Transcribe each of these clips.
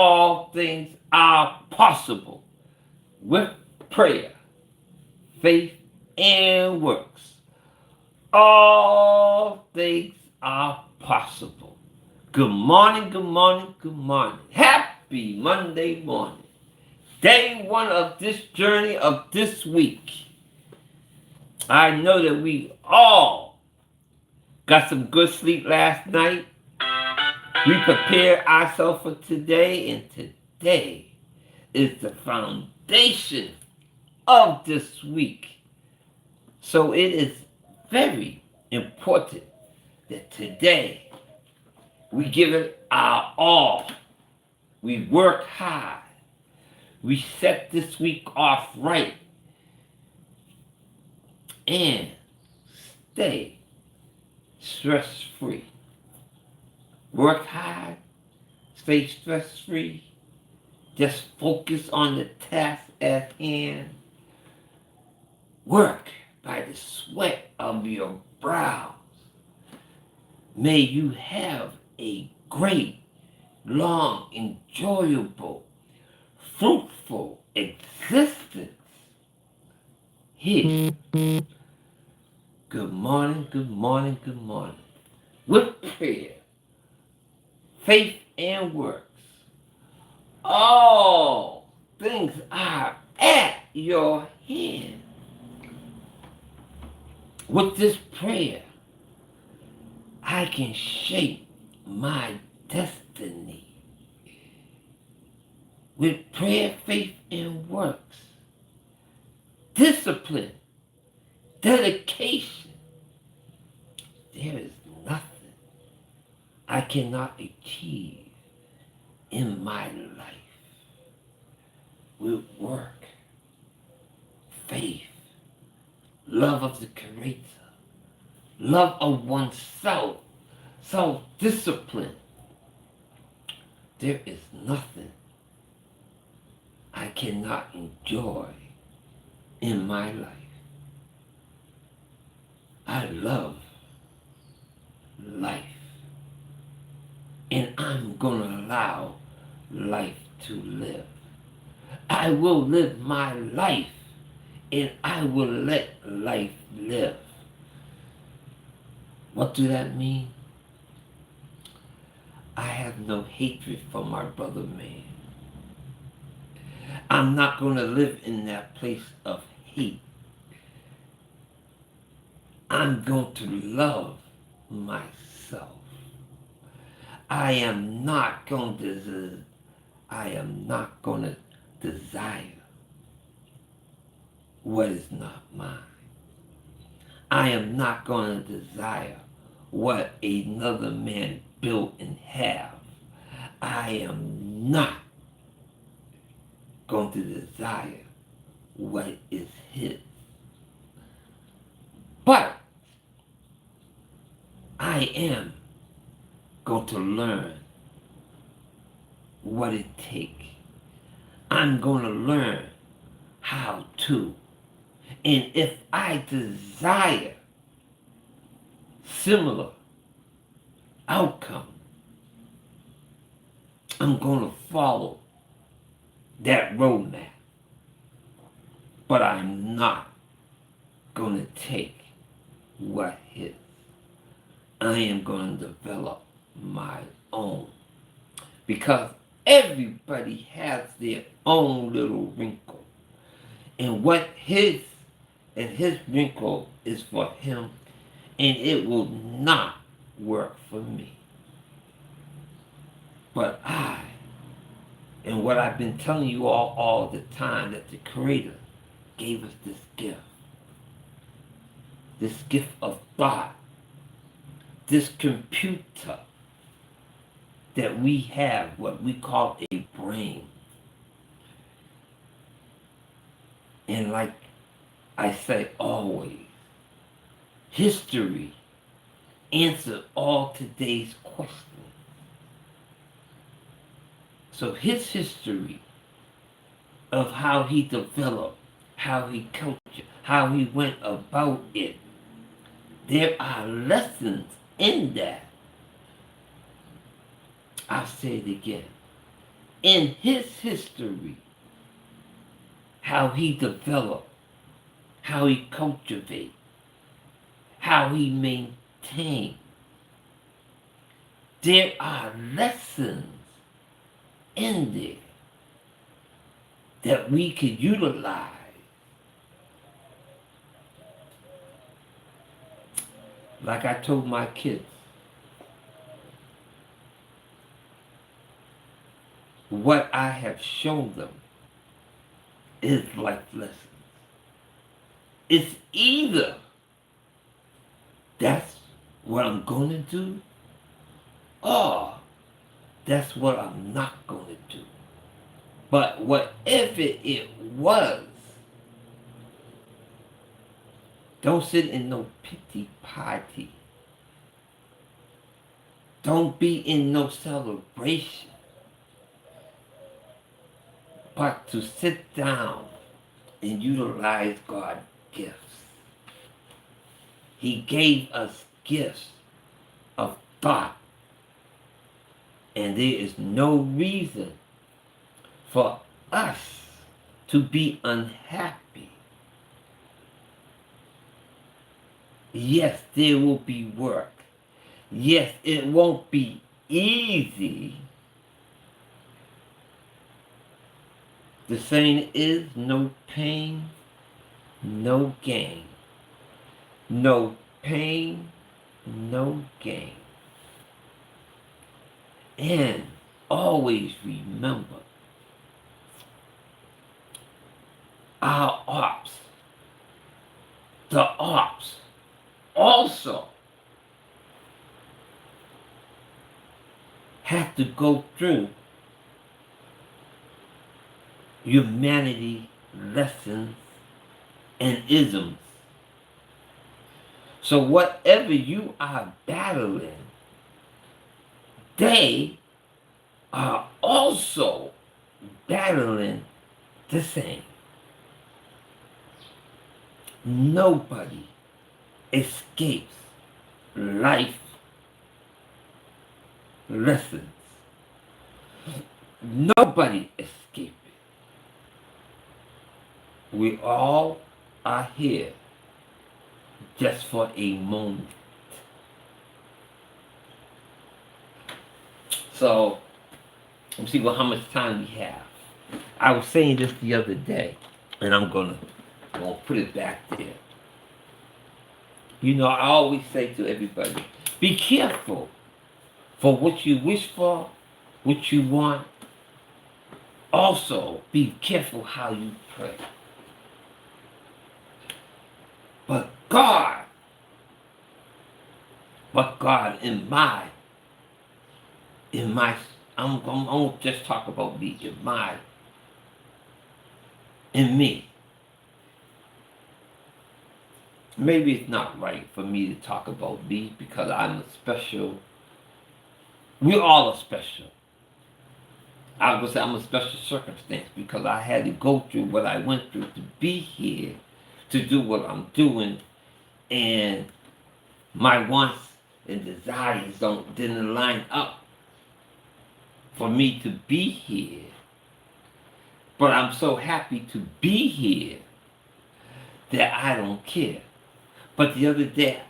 all things are possible with prayer, faith, and works. All things are possible. Good morning, good morning, good morning. Happy Monday morning. Day one of this journey of this week. I know that we all got some good sleep last night. We prepared ourselves for today, and today is the foundation of this week. So it is very important that today we give it our all. We work hard. We set this week off right and stay stress free. Work hard, stay stress free. Just focus on the task at hand. Work by the sweat of your brows. May you have a great, long, enjoyable, fruitful existence here. Good morning, good morning, good morning. With prayer, faith, and works, all things are at your hand. With this prayer, I can shape my destiny. With prayer, faith, and works, discipline, dedication, there is nothing I cannot achieve in my life. With work, faith, love of the Creator, love of oneself, self-discipline, there is nothing I cannot enjoy in my life. I love life, and I'm going to allow life to live. I will live my life, and I will let life live. What do that mean? I have no hatred for my brother man. I'm not going to live in that place of hate. I'm going to love myself. I am not going to desire what is not mine. I am not going to desire what another man built and have. I am not going to desire what is his. But I am going to learn what it takes. I'm going to learn how to. And if I desire similar outcome, I'm going to follow that roadmap. But I'm not going to take what his. I am going to develop my own. Because everybody has their own little wrinkle. And what his wrinkle is for him, and it will not work for me. But and what I've been telling you all the time, that the Creator gave us this gift of thought, this computer that we have, what we call a brain. And like I say always, history answered all today's questions. So his history of how he developed, how he cultured, how he went about it, there are lessons in that. I'll say it again. in his history, how he developed, how he cultivated, how he maintained. There are lessons in there that we can utilize. Like I told my kids, what I have shown them is life lessons. It's either that's what I'm going to do, or that's what I'm not going to do. But whatever it was, don't sit in no pity party. Don't be in no celebration. But to sit down and utilize God's gifts. He gave us gifts of thought. And there is no reason for us to be unhappy. Yes, there will be work. Yes, it won't be easy. The saying is, no pain, no gain. No pain, no gain. And always remember, our ops, the ops, also have to go through humanity lessons and isms. So whatever you are battling, they are also battling the same. Nobody escapes life lessons. Nobody escapes it. We all are here just for a moment. So, let's see how much time we have. I was saying this the other day, and I'm gonna put it back there. You know, I always say to everybody, be careful for what you wish for, what you want. Also, be careful how you pray. But God, in my, I'm gonna just talk about me, in me. Maybe it's not right for me to talk about me because I'm a special, we all are special. I was gonna say I'm a special circumstance because I had to go through what I went through to be here, to do what I'm doing, and my wants and desires didn't line up for me to be here. But I'm so happy to be here that I don't care. But the other day,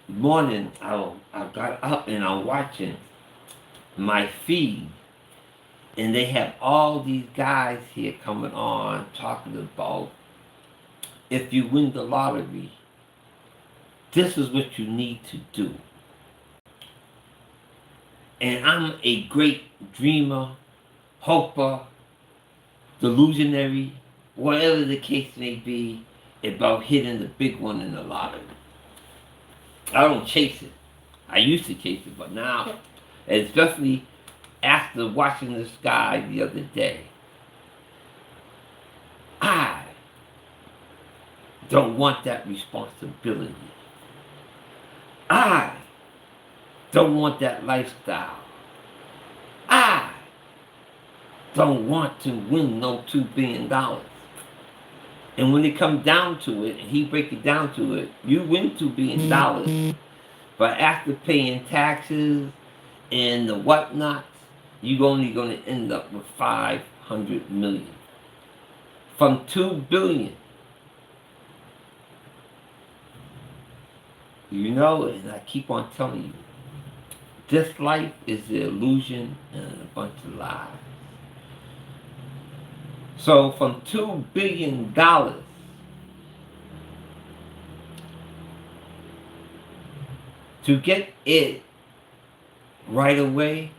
morning, I got up and I'm watching my feed, and they have all these guys here coming on talking about, if you win the lottery, this is what you need to do. And I'm a great dreamer, hoper, delusionary, whatever the case may be, about hitting the big one in the lottery. I don't chase it. I used to chase it, but now, especially after watching the sky the other day, I don't want that responsibility. I don't want that lifestyle. I don't want to win no $2 billion. And when it comes down to it, and he breaks it down to it, you win $2 billion. But after paying taxes and the whatnots, you're only going to end up with 500 million. From 2 billion. You know, and I keep on telling you, this life is the illusion and a bunch of lies. So from $2 billion to get it right away,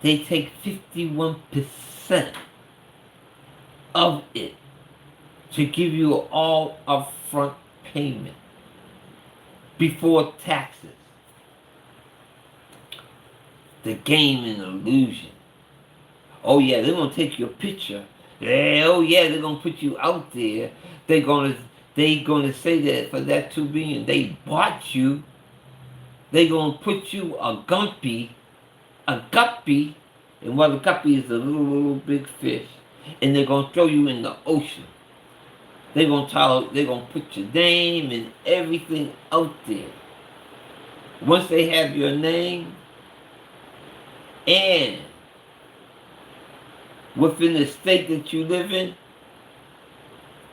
they take 51% of it to give you all upfront payment before taxes. The game and illusion. Oh yeah, they're gonna take your picture. Yeah, oh yeah, they're gonna put you out there. They gonna say that for that $2 billion they bought you. They gonna put you a guppy, and what a guppy is a little big fish, and they're gonna throw you in the ocean. They're gonna put your name and everything out there. Once they have your name, and within the state that you live in,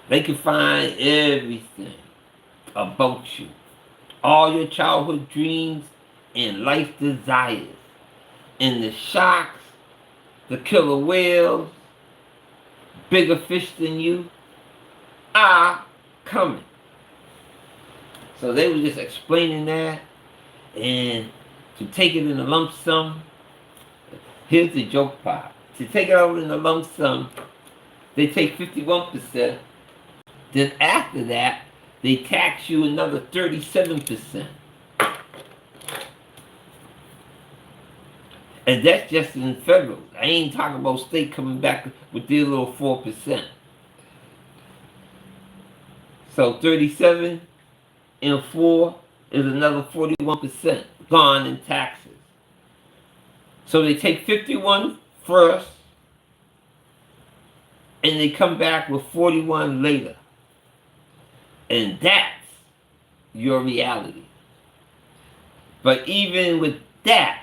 they can find everything about you. All your childhood dreams and life desires. And the sharks, the killer whales, bigger fish than you, are coming. So they were just explaining that. And to take it in a lump sum, here's the joke part. To take it out in a lump sum, they take 51%. Then after that, they tax you another 37%. And that's just in federal. I ain't talking about state coming back with their little 4%. So 37 and 4 is another 41% gone in taxes. So they take 51 first, and they come back with 41 later. And that's your reality. But even with that,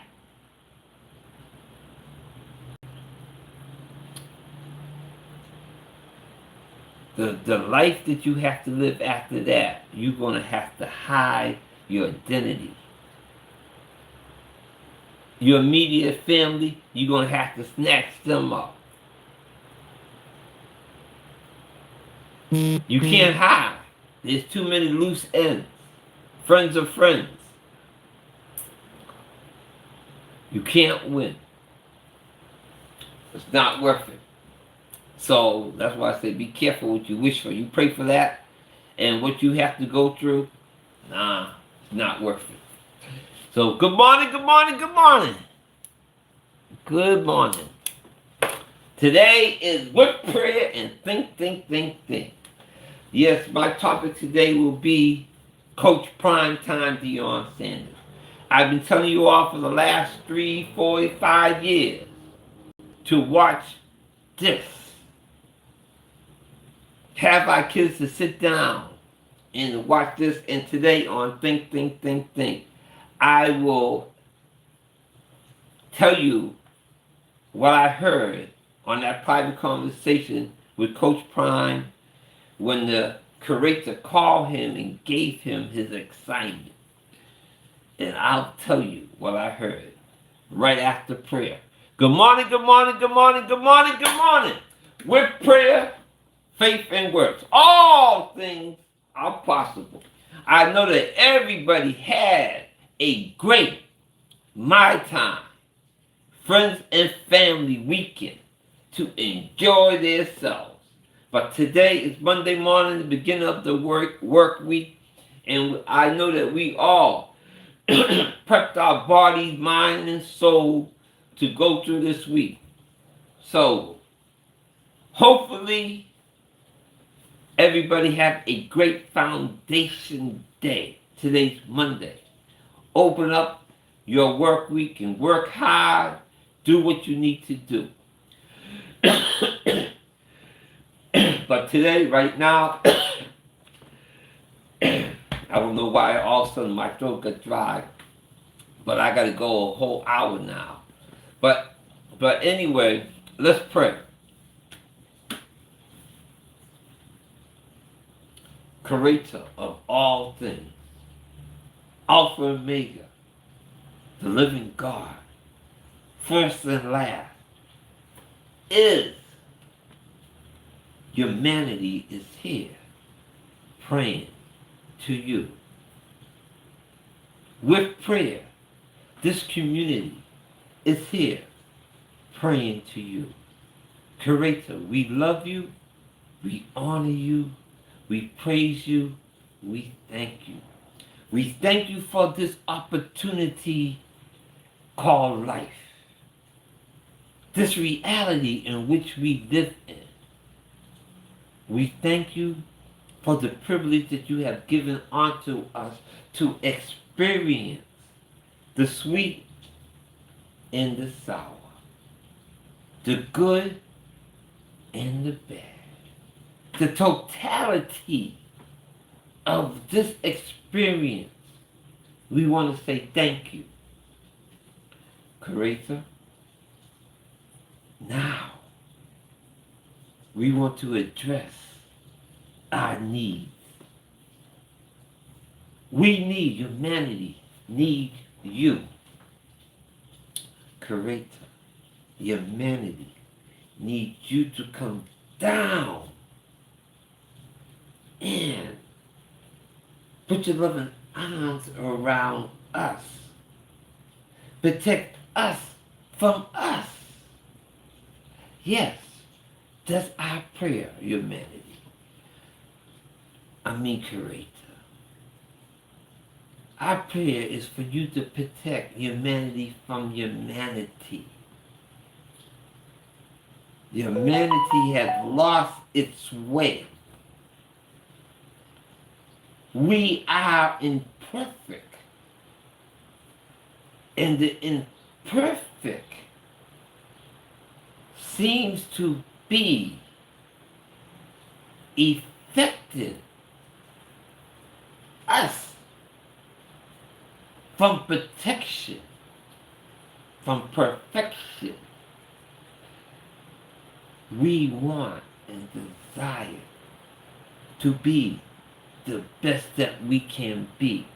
the life that you have to live after that, you're going to have to hide your identity. Your immediate family, you're going to have to snatch them up. You can't hide. There's too many loose ends. Friends are friends. You can't win. It's not worth it. So that's why I say be careful what you wish for. You pray for that, and what you have to go through, nah, it's not worth it. So good morning, good morning, good morning. Good morning. Today is work, prayer, and think. Yes, my topic today will be Coach Primetime Deion Sanders. I've been telling you all for the last 3, 4, 5 years to watch this. Have our kids to sit down and watch this. And today on Think, I will tell you what I heard on that private conversation with Coach Prime when the curator called him and gave him his assignment. And I'll tell you what I heard right after prayer. Good morning, good morning, good morning, good morning, good morning. With prayer, faith, and works, all things are possible. I know that everybody had a great My Time, friends and family weekend to enjoy themselves. But today is Monday morning, the beginning of the work week, and I know that we all prepped our bodies, mind, and soul to go through this week. So, hopefully, everybody have a great foundation day. Today's Monday. Open up your work week and work hard. Do what you need to do. But today, right now, I don't know why all of a sudden my throat got dry. But I got to go a whole hour now. But anyway, let's pray. Creator of all things, Alpha and Omega, the living God, first and last, is humanity is here praying to you. With prayer, this community is here praying to you. Creator, we love you, we honor you, we praise you, we thank you. We thank you for this opportunity called life. This reality in which we live in. We thank you for the privilege that you have given unto us to experience the sweet and the sour, the good and the bad. The totality of this experience, we want to say thank you. Creator, now we want to address our needs. We need, humanity need you. Creator, humanity needs you to come down and put your loving arms around us. Protect us from us. Yes, that's our prayer, humanity. Creator. Our prayer is for you to protect humanity from humanity. Humanity has lost its way. We are imperfect. And the imperfect seems to be affected us from protection, from perfection. We want and desire to be the best that we can be.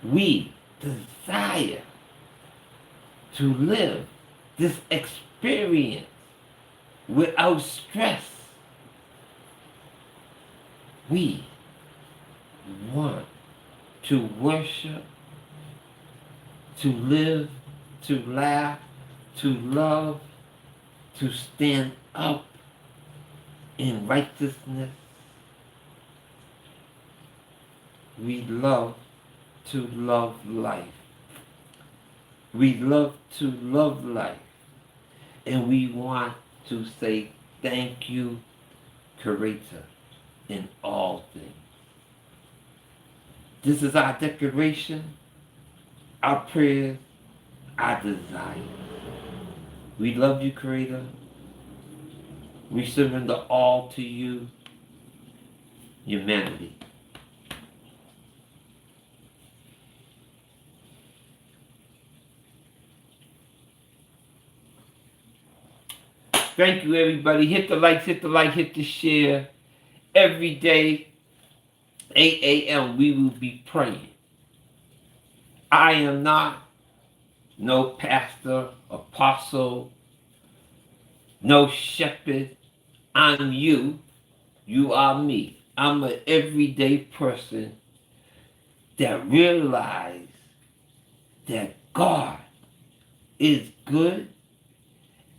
We desire to live this experience without stress. We want to worship, to live, to laugh, to love, to stand up in righteousness. We love to love life. We love to love life. And we want to say thank you, Creator, in all things. This is our declaration, our prayer, our desire. We love you, Creator. We surrender all to you, humanity. Thank you, everybody. Hit the like, hit the share. Every day, 8 a.m., we will be praying. I am not no pastor, apostle, no shepherd. I'm you. You are me. I'm an everyday person that realizes that God is good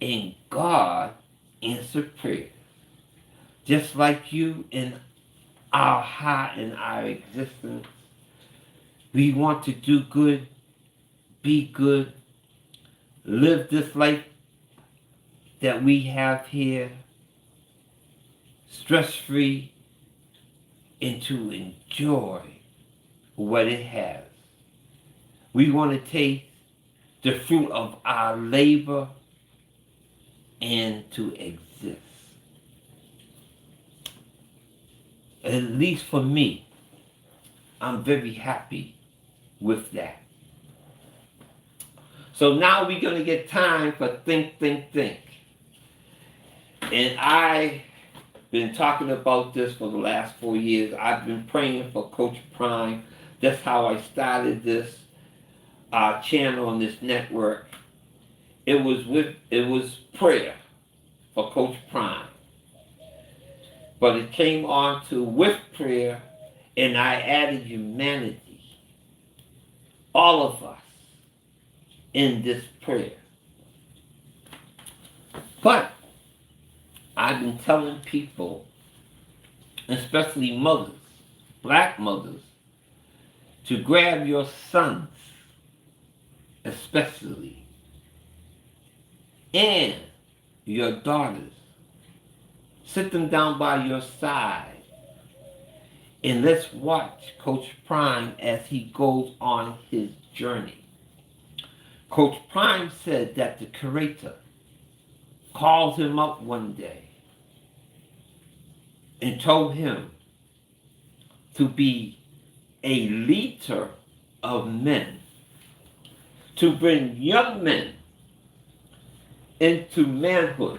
and God answers prayer. Just like you in our heart and our existence, we want to do good, be good, live this life that we have here, stress-free, and to enjoy what it has. We want to take the fruit of our labor and to exist. At least for me, I'm very happy with that. So now we're going to get time for think, think, think. And I've been talking about this for the last 4 years. I've been praying for Coach Prime. That's how I started this channel on this network. It was prayer for Coach Prime. But it came on to with prayer, and I added humanity. All of us in this prayer. But I've been telling people, especially mothers, black mothers, to grab your sons, especially, and your daughters. Sit them down by your side, and let's watch Coach Prime as he goes on his journey. Coach Prime said that the Creator called him up one day and told him to be a leader of men, to bring young men into manhood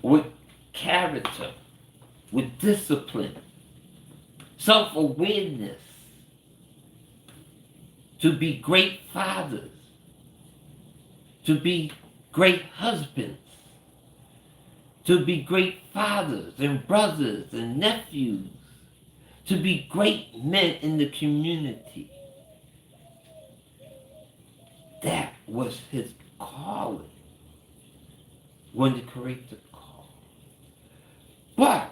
with character, with discipline, self-awareness, to be great fathers, to be great husbands, to be great fathers and brothers and nephews, to be great men in the community. That was his calling when the Creator called. But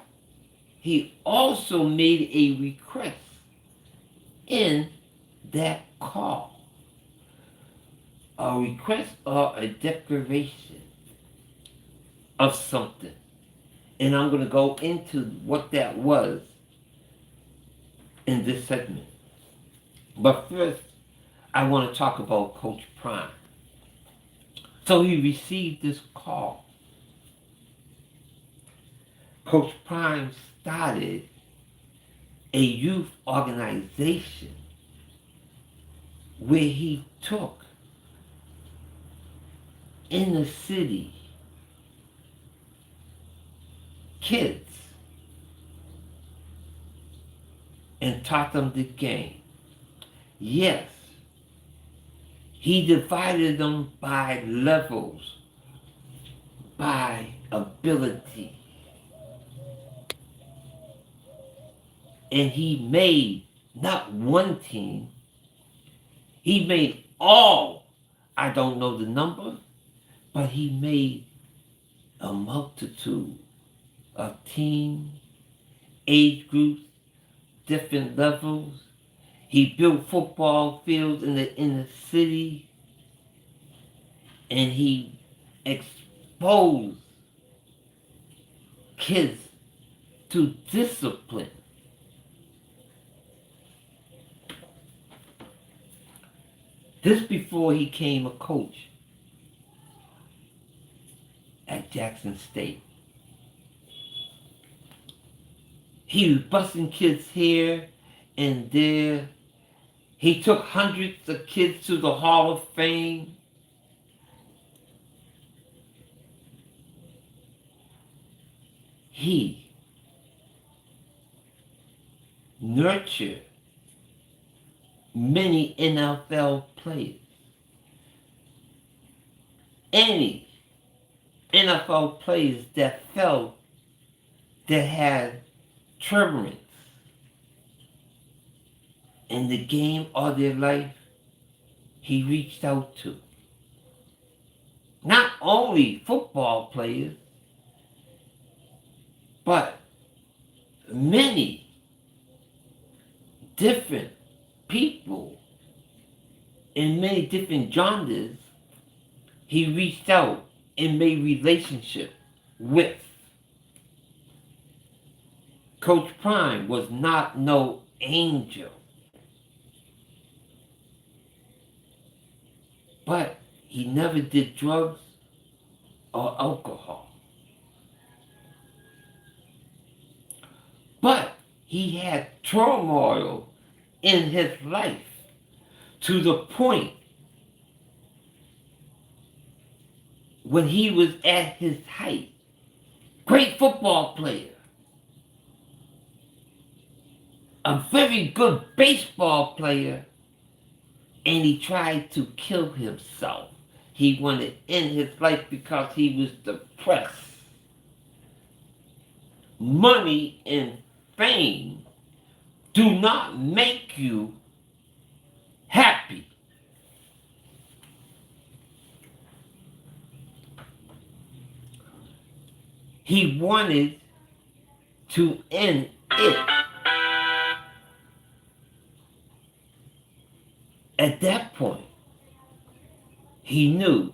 he also made a request in that call. A request or a declaration of something. And I'm going to go into what that was in this segment. But first, I want to talk about Coach Prime. So he received this call. Coach Prime started a youth organization where he took in the city kids and taught them the game. Yes, he divided them by levels, by ability. And he made not one team, he made all, I don't know the number, but he made a multitude of teams, age groups, different levels. He built football fields in the city, and he exposed kids to discipline. This before he became a coach at Jackson State. He was busting kids here and there. He took hundreds of kids to the Hall of Fame. He nurtured many NFL players. Any NFL players that felt that had tremors in the game or their life, he reached out to. Not only football players, but many different people in many different genres he reached out and made relationship with. Coach Prime was not no angel, but he never did drugs or alcohol. But he had turmoil in his life to the point when he was at his height. Great football player. A very good baseball player. And he tried to kill himself. He wanted to end his life because he was depressed. Money and fame do not make you happy. He wanted to end it. At that point, he knew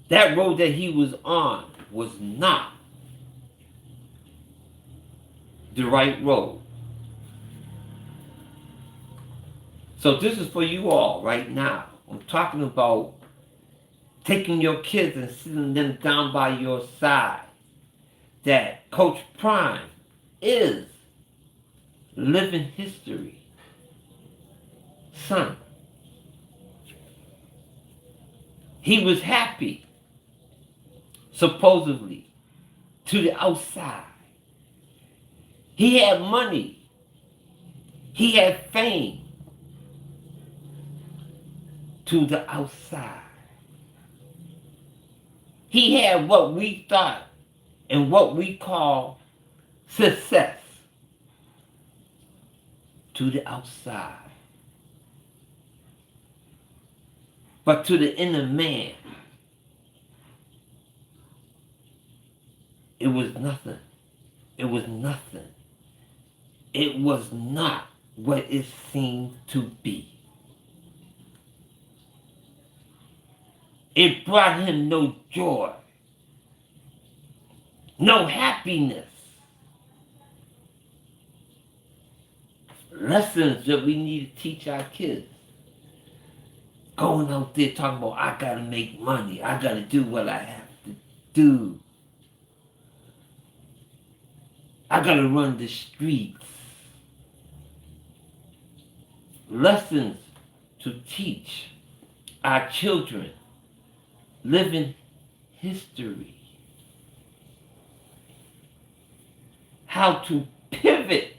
that road that he was on was not the right road. So this is for you all right now. I'm talking about taking your kids and sitting them down by your side. That Coach Prime is living history. Son, he was happy, supposedly, to the outside. He had money. He had fame to the outside. He had what we thought and what we call success to the outside. But to the inner man, it was nothing. It was nothing. It was not what it seemed to be. It brought him no joy, no happiness. Lessons that we need to teach our kids. Going out there talking about, I gotta make money, I gotta do what I have to do. I gotta run the streets. Lessons to teach our children living history. How to pivot.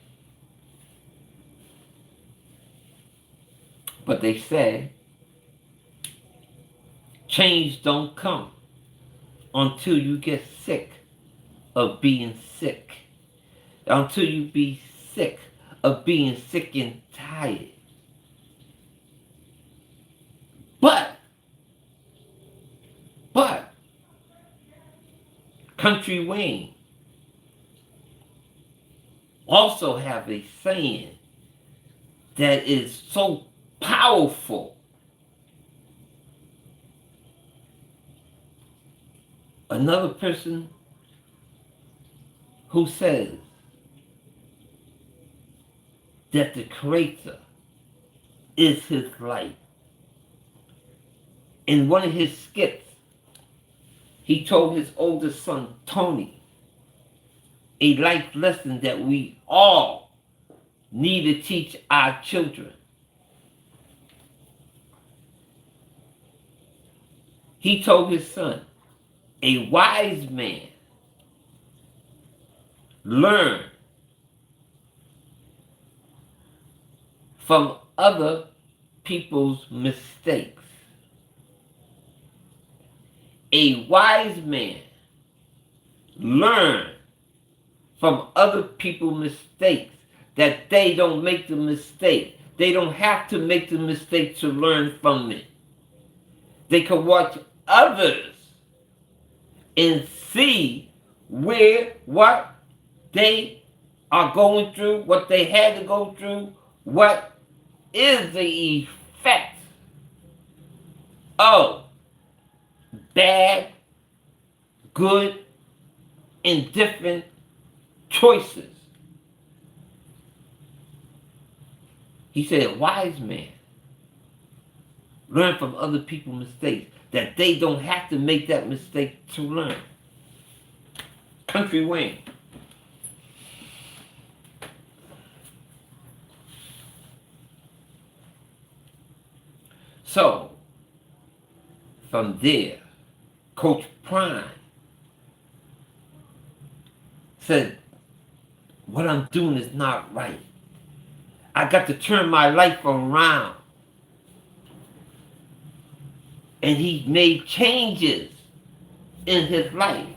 But they say change don't come until you get sick of being sick. Until you be sick of being sick and tired. But Country Wayne also have a saying that is so powerful. Another person who says that the Creator is his light. In one of his skits, he told his oldest son, Tony, a life lesson that we all need to teach our children. He told his son, a wise man learn from other people's mistakes. A wise man learn from other people's mistakes, that they don't make the mistake. They don't have to make the mistake to learn from it. They can watch others and see what they are going through, what they had to go through, what is the effect of bad, good, and different choices. He said, a wise man learn from other people's mistakes, that they don't have to make that mistake to learn. Country Wayne. So, From there, Coach Prime said, what I'm doing is not right. I got to turn my life around. And he made changes in his life.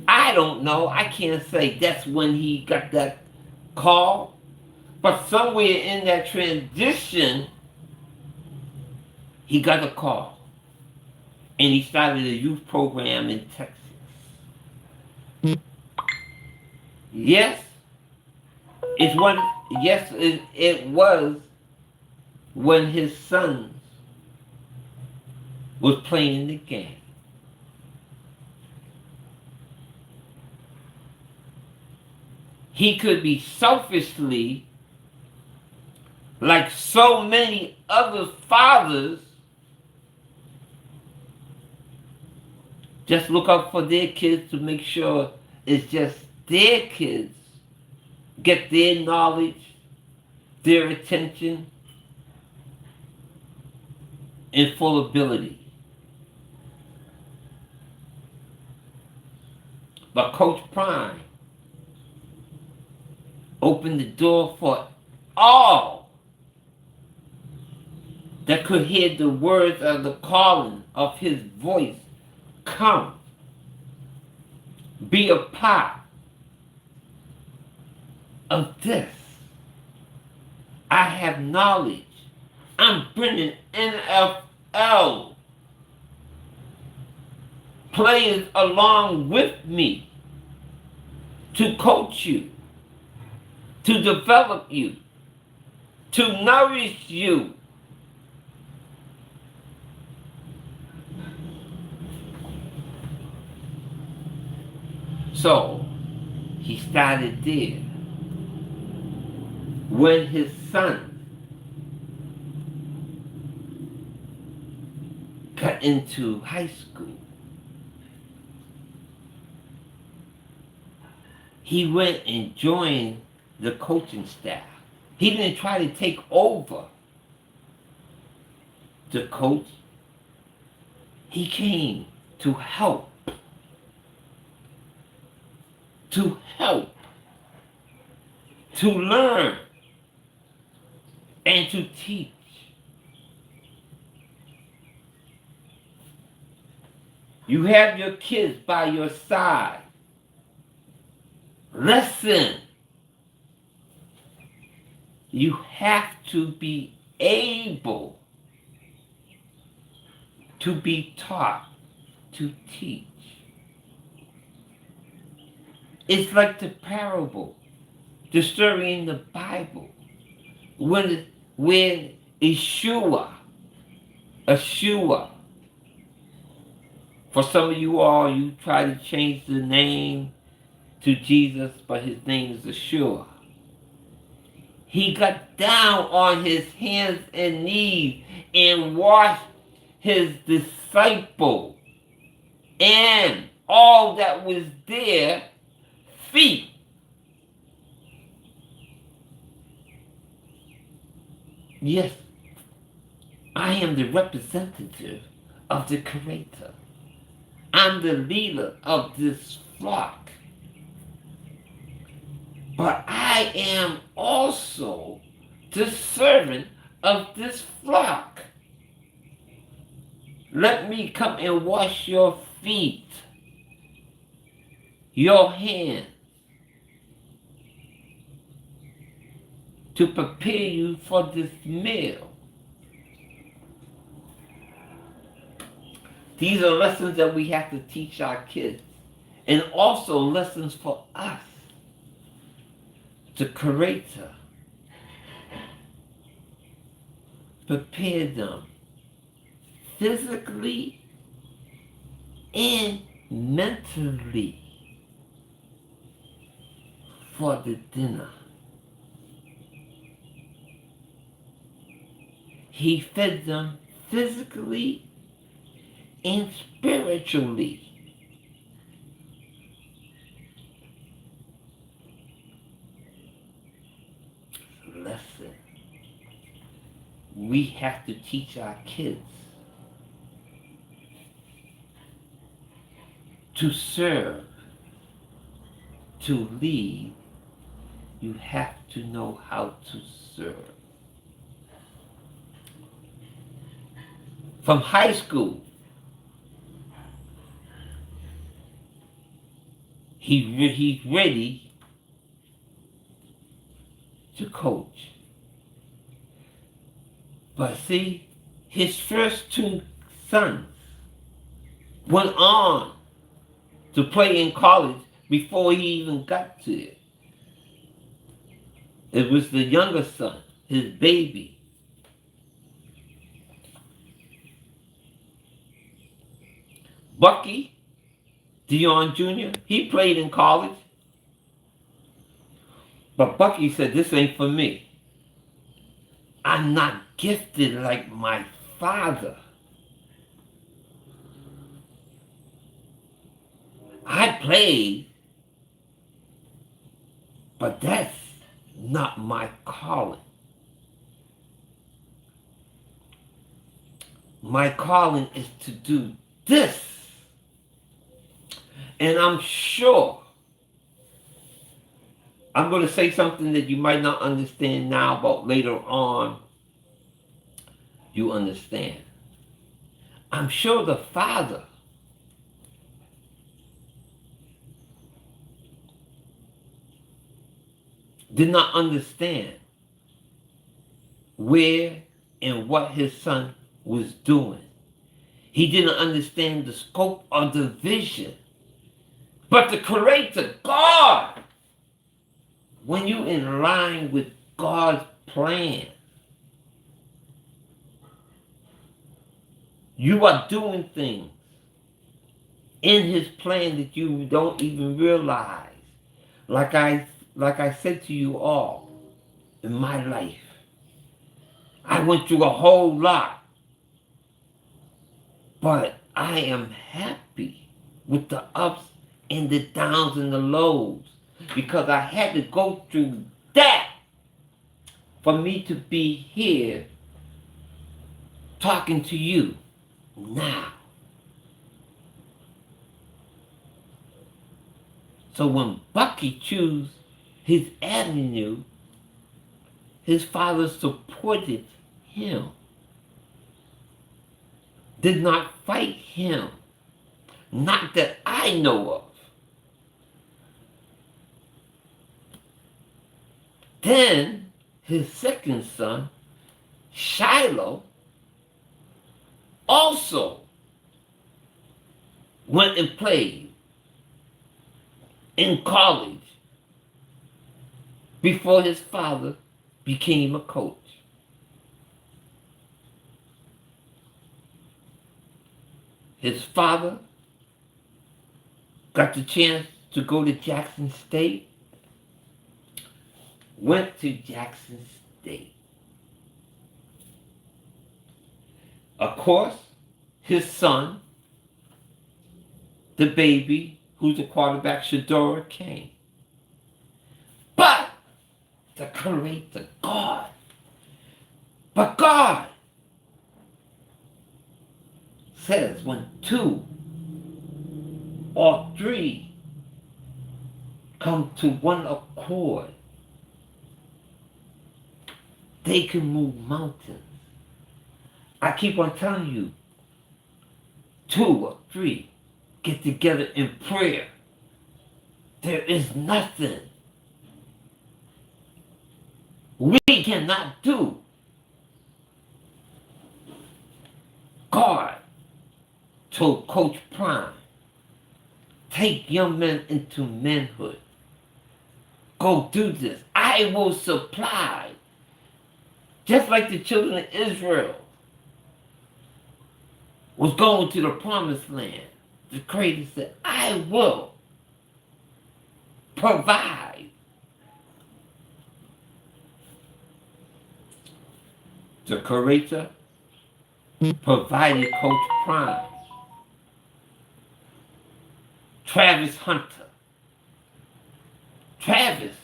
I don't know. I can't say that's when he got that call. But somewhere in that transition, he got a call. And he started a youth program in Texas. Yes, it was when his son was playing in the game. He could be selfishly, like so many other fathers, just look out for their kids to make sure it's just their kids get their knowledge, their attention, and full ability. But Coach Prime opened the door for all that could hear the words of the calling of his voice. Come, be a part of this. I have knowledge. I'm bringing NFL players along with me to coach you, to develop you, to nourish you. So he started there. When his son got into high school, he went and joined the coaching staff. He didn't try to take over the coach. He came to help. To learn, and to teach. You have your kids by your side. Listen. You have to be able to be taught, to teach. It's like the parable, the story in the Bible, when Yeshua, for some of you all, you try to change the name to Jesus, but his name is Yeshua. He got down on his hands and knees and washed his disciple and all that was there feet. Yes, I am the representative of the Creator. I'm the leader of this flock. But I am also the servant of this flock. Let me come and wash your feet, your hands, to prepare you for this meal. These are lessons that we have to teach our kids, and also lessons for us, the Creator. Prepare them physically and mentally for the dinner. He fed them physically and spiritually. Lesson. We have to teach our kids To serve, to lead, you have to know how to serve. From high school, he's ready to coach. But see, his first two sons went on to play in college before he even got to it. It was the younger son, his baby. Bucky Dion Jr., he played in college. But Bucky said, this ain't for me. I'm not gifted like my father. I played, but that's not my calling. My calling is to do this. And I'm sure I'm going to say something that you might not understand now, but later on you understand. I'm sure the father did not understand where and what his son was doing. He didn't understand the scope of the vision. But the Creator, God, when you're in line with God's plan, you are doing things in His plan that you don't even realize. Like I said to you all, in my life, I went through a whole lot, but I am happy with the ups and the downs and the lows, because I had to go through that for me to be here talking to you now. So when Bucky chose his avenue, his father supported him, did not fight him, not that I know of. Then his second son, Shiloh, also went and played in college before his father became a coach. His father got the chance to go to Jackson State, went to Jackson State. Of course, his son, the baby, who's the quarterback, Shadora, came. But the Creator, God. But God says when two or three come to one accord, they can move mountains. I keep on telling you, 2 or 3 get together in prayer. There is nothing we cannot do. God told Coach Prime, take young men into manhood. Go do this. I will supply. Just like the children of Israel was going to the promised land, the Creator said, I will provide. The Creator provided Coach Prime, Travis Hunter. Travis,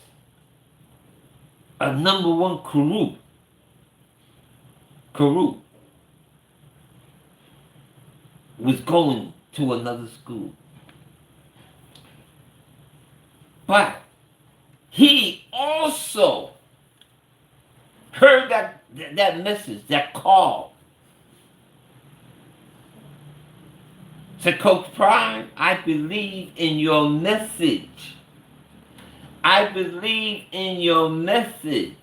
a #1 Karoo, was going to another school. But he also heard that message, that call. Said, Coach Prime, I believe in your message. I believe in your message.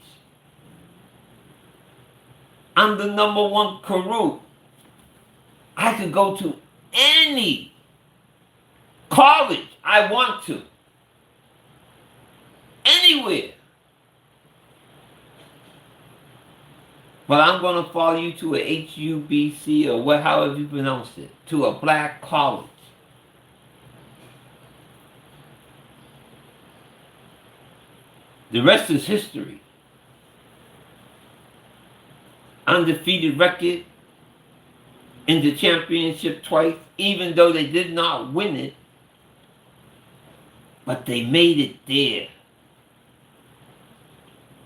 I'm the number one Karuk. I could go to any college I want to. Anywhere. But I'm going to follow you to a HUBC or however you pronounce it, to a black college. The rest is history. Undefeated record in the championship twice, even though they did not win it, but they made it there.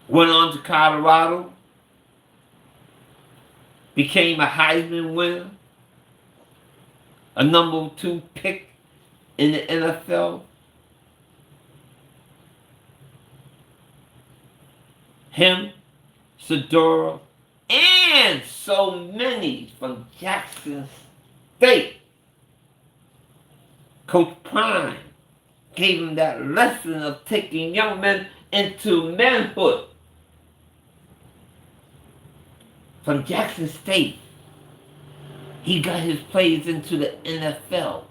Went on to Colorado, became a Heisman winner, a number 2 pick in the NFL. Him, Sedora, and so many from Jackson State. Coach Prime gave him that lesson of taking young men into manhood. From Jackson State, he got his players into the NFL.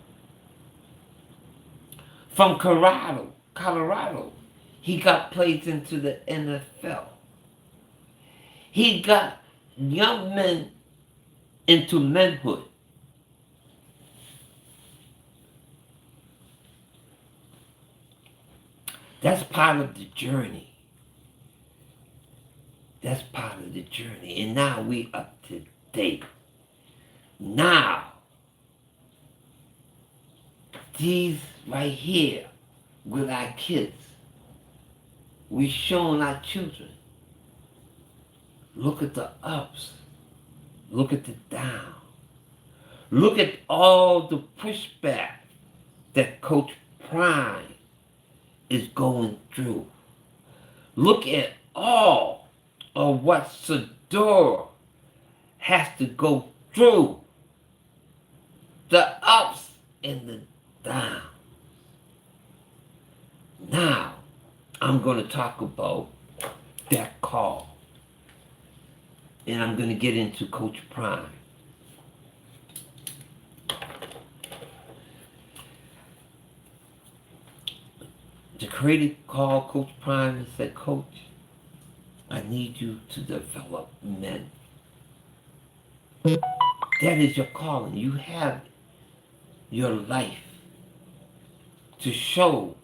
From Colorado, he got players into the NFL. He got young men into manhood. That's part of the journey. That's part of the journey. And now we up to date. Now, these right here with our kids, we showing our children. Look at the ups. Look at the down. Look at all the pushback that Coach Prime is going through. Look at all of what Sedora has to go through. The ups and the downs. Now, I'm going to talk about that call. And I'm going to get into Coach Prime. The creator called Coach Prime and said, Coach, I need you to develop men. That is your calling. You have your life to show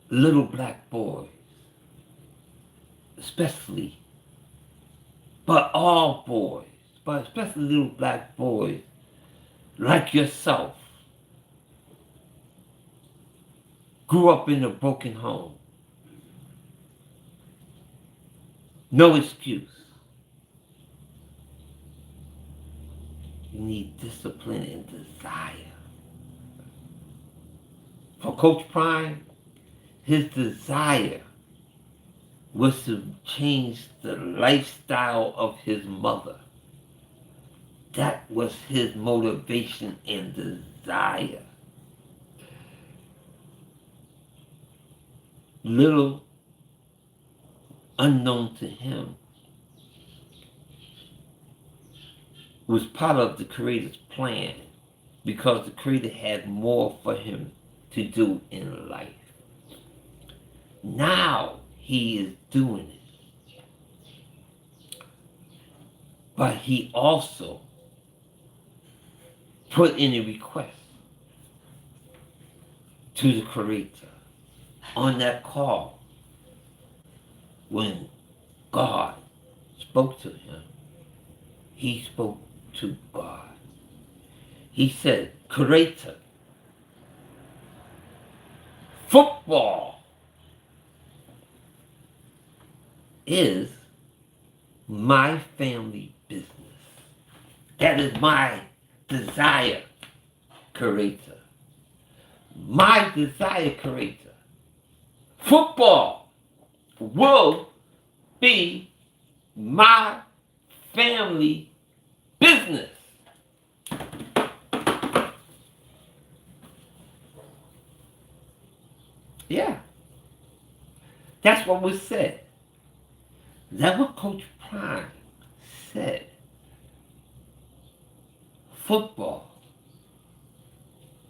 little black boys, especially, but all boys, but especially little black boys like yourself, grew up in a broken home. No excuse. You need discipline and desire. For Coach Prime, his desire was to change the lifestyle of his mother. That was his motivation and desire. Little unknown to him was part of the Creator's plan because the Creator had more for him to do in life. Now he is doing it. But he also put in a request to the Creator on that call when God spoke to him. He spoke to God. He said, Creator, football is my family business. That is my desire, Creator. my desire creator. Football will be my family business. Yeah. That's what was said. That's what Coach Prime said. Football.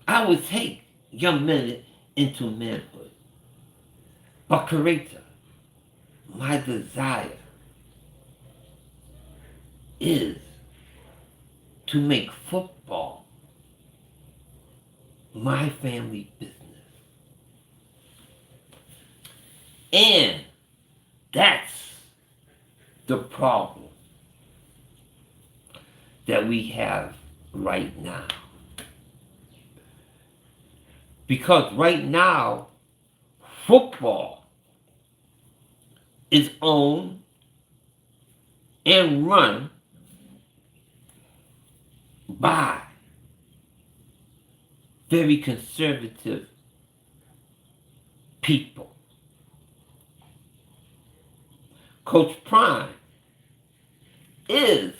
I would take young men into manhood. But creator, my desire is to make football my family business. And that's the problem that we have right now. Because right now, football is owned and run by very conservative people. Coach Prime is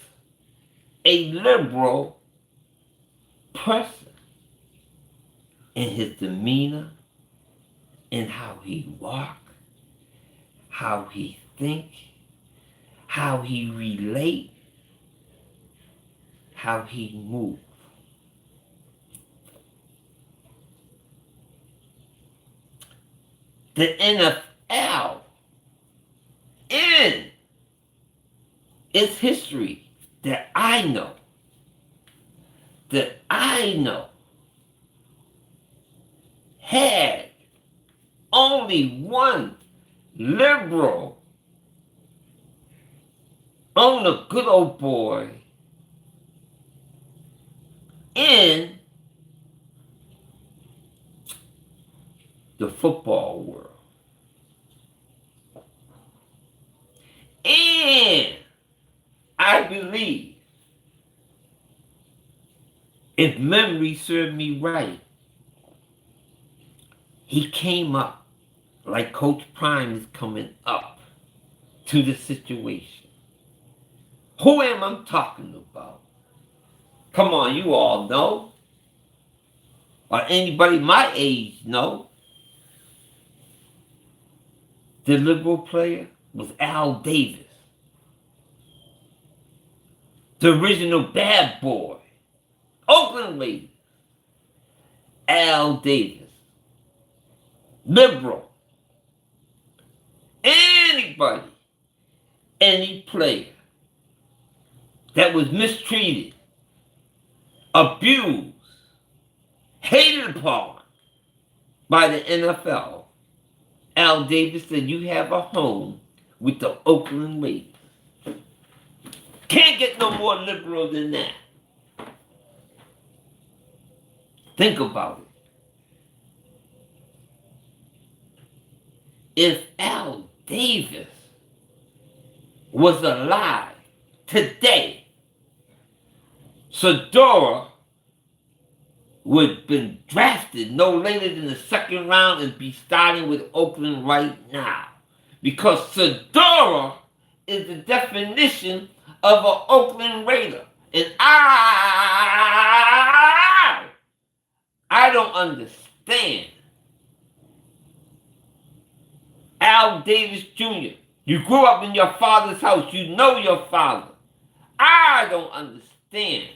a liberal person in his demeanor, in how he walk, how he think, how he relate, how he move. The NFL in its history that I know, had only one liberal owner, good old boy, in the football world. And I believe, if memory served me right, he came up like Coach Prime is coming up to the situation. Who am I talking about? Come on, you all know. Or anybody my age know. The liberal player was Al Davis. The original bad boy. Oakland Raiders. Al Davis. Liberal. Anybody, any player that was mistreated, abused, hated upon by the NFL, Al Davis said, you have a home with the Oakland Raiders. Can't get no more liberal than that. Think about it. If Al Davis was alive today, Sedora would have been drafted no later than the second round and be starting with Oakland right now. Because Sedora is the definition of an Oakland Raider. And I don't understand. Al Davis Jr., you grew up in your father's house. You know your father. I don't understand.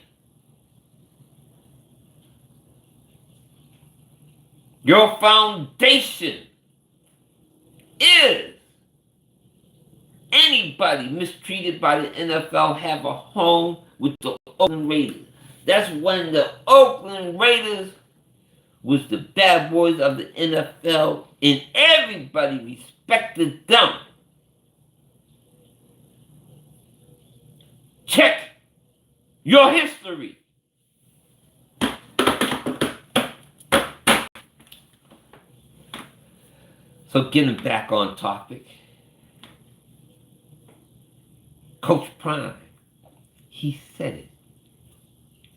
Your foundation is anybody mistreated by the NFL have a home with the Oakland Raiders. That's when the Oakland Raiders was the bad boys of the NFL and everybody respected them. Check your history. So getting back on topic, Coach Prime, he said it.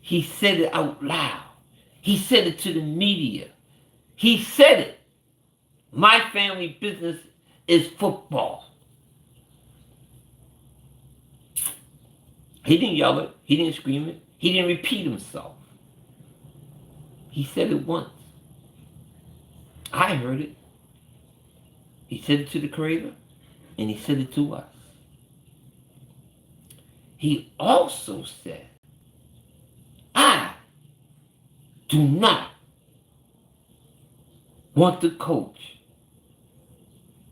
He said it out loud. He said it to the media. He said it. My family business is football. He didn't yell it. He didn't scream it. He didn't repeat himself. He said it once. I heard it. He said it to the Creator, and he said it to us. He also said, I do not want to coach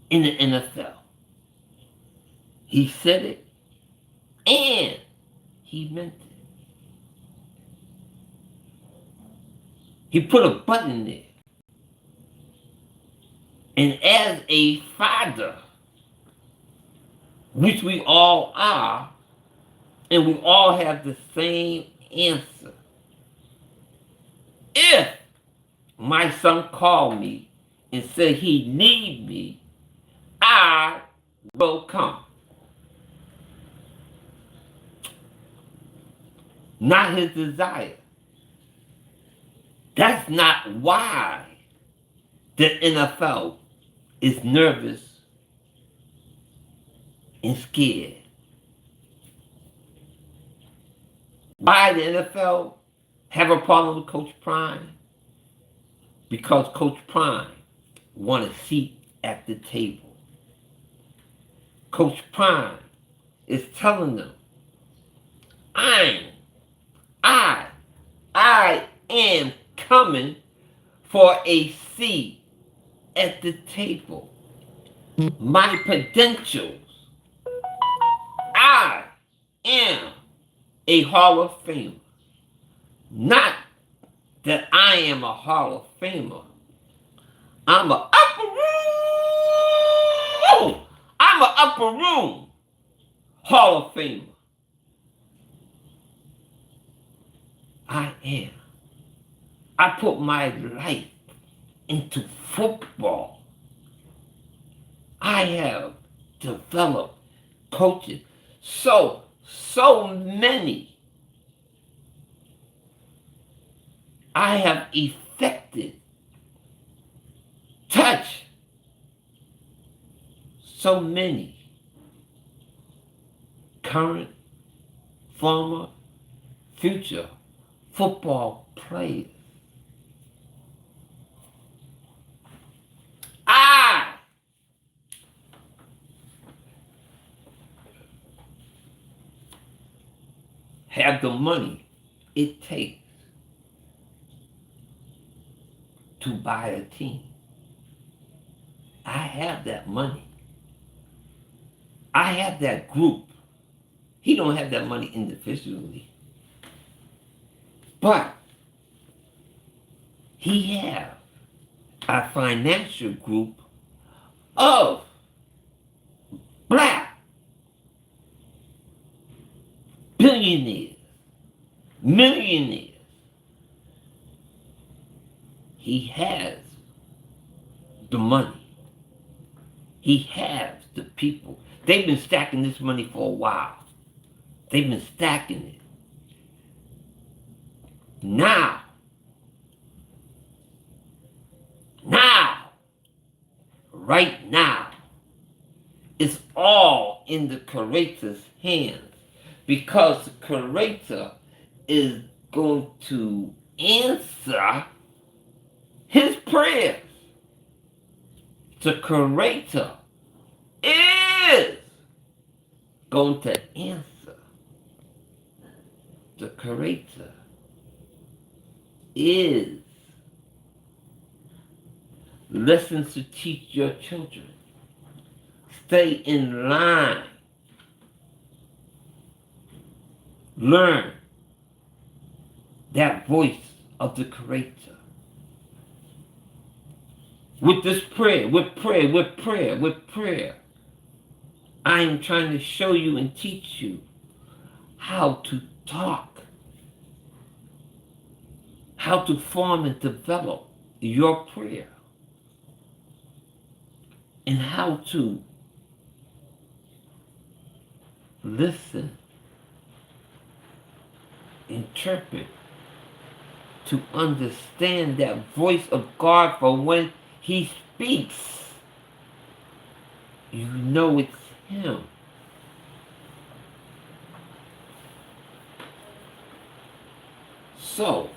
in the NFL. He said it, and he meant it. He put a button there. And as a father, which we all are, and we all have the same answer. If my son called me and said he need me, I will come. Not his desire. That's not why the NFL is nervous and scared. Why the NFL have a problem with Coach Prime? Because Coach Prime wants a seat at the table. Coach Prime is telling them, I am coming for a seat at the table. My credentials, I am a Hall of Famer. Not that I am a Hall of Famer. I'm an upper room Hall of Famer. I am. I put my life into football. I have developed coaches. So many. I have affected, touched so many current, former, future football players. I have the money it takes to buy a team. I have that money. I have that group. He don't have that money individually. But he has a financial group of black billionaires, millionaires. He has the money. He has the people. They've been stacking this money for a while. They've been stacking it. Now, right now, it's all in the curator's hands, because the curator is going to answer his prayers. The curator is going to answer. The curator is lessons to teach your children. Stay in line. Learn that voice of the curator. With this prayer, with prayer, I am trying to show you and teach you how to talk, how to form and develop your prayer, and how to listen, interpret, to understand that voice of God, for when he speaks, you know it's him. So,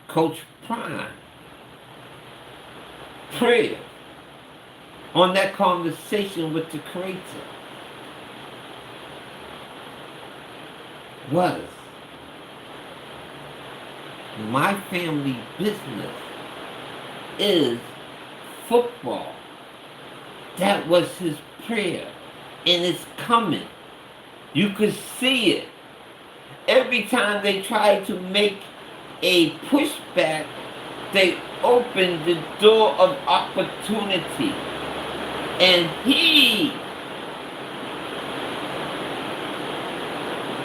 Coach Prime, prayer on that conversation with the Creator was, my family business is football. That was his prayer, and it's coming. You could see it. Every time they try to make a pushback, they open the door of opportunity. And he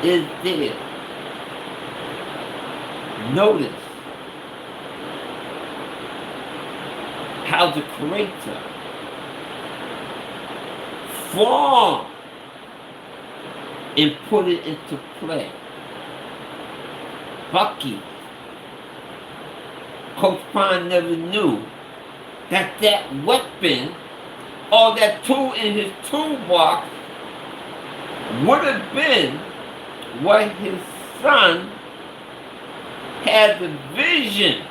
is there. Notice how the Creator formed and put it into play. Bucky, Coach Prime never knew that that weapon or that tool in his toolbox would have been what his son had the vision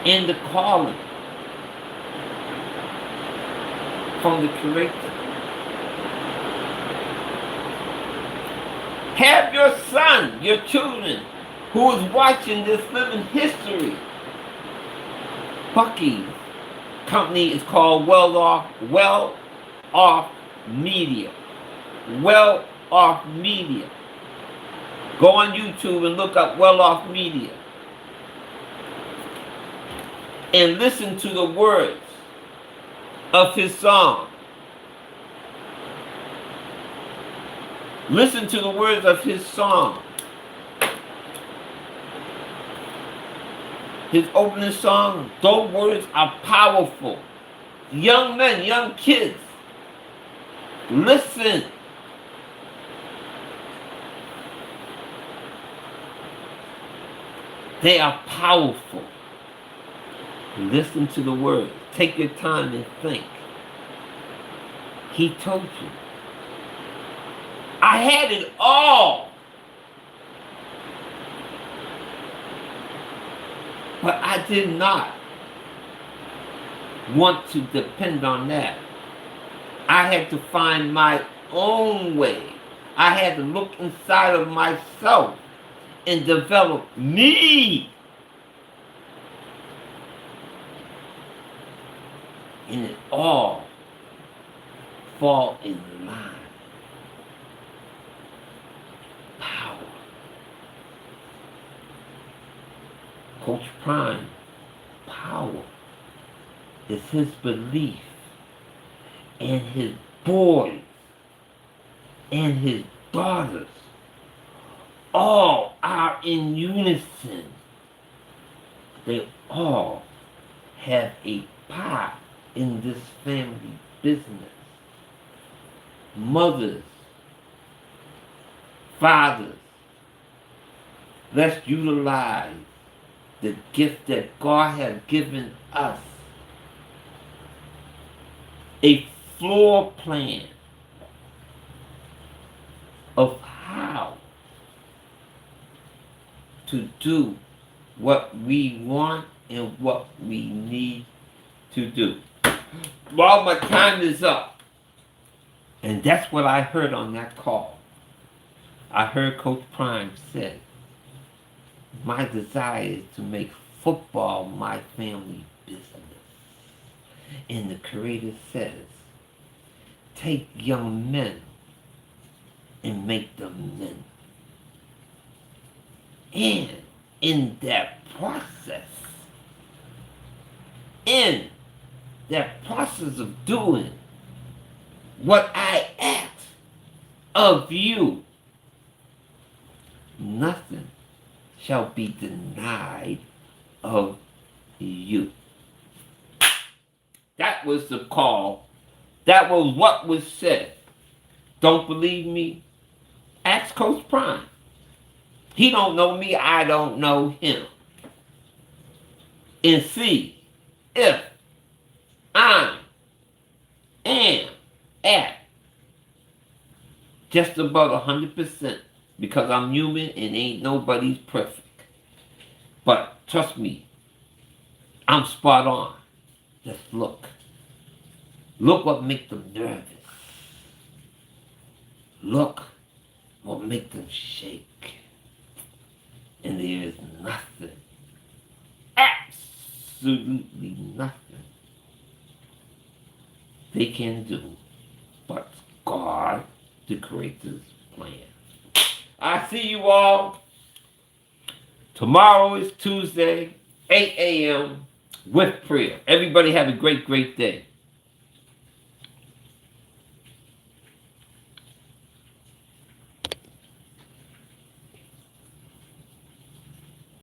and the calling from the Creator. Have your son, your children, who is watching this living history. Bucky's company is called Well Off Media. Well Off Media. Go on YouTube and look up Well Off Media. And listen to the words of his song. Listen to the words of his song. His opening song, those words are powerful. Young men, young kids, listen. They are powerful. Listen to the words. Take your time and think. He told you, I had it all, but I did not want to depend on that. I had to find my own way. I had to look inside of myself and develop me. And it all fall in line. Power. Coach Prime, power is his belief and his boys and his daughters all are in unison. They all have a part in this family business. Mothers, fathers, let's utilize the gift that God has given us. A floor plan of how to do what we want and what we need to do. Well, my time is up. And that's what I heard on that call. I heard Coach Prime say, my desire is to make football my family business. And the Creator says, take young men and make them men. And in that process of doing what I ask of you, nothing shall be denied of you. That was the call. That was what was said. Don't believe me? Ask West Coast Prime. He don't know me, I don't know him. And see if I am at just about 100% because I'm human and ain't nobody's perfect. But trust me, I'm spot on. Just look. Look what makes them nervous. Look what makes them shake. And there is nothing, absolutely nothing they can do but God, the Creator's plan. I see you all. Tomorrow is Tuesday, 8 a.m. with prayer. Everybody have a great, great day.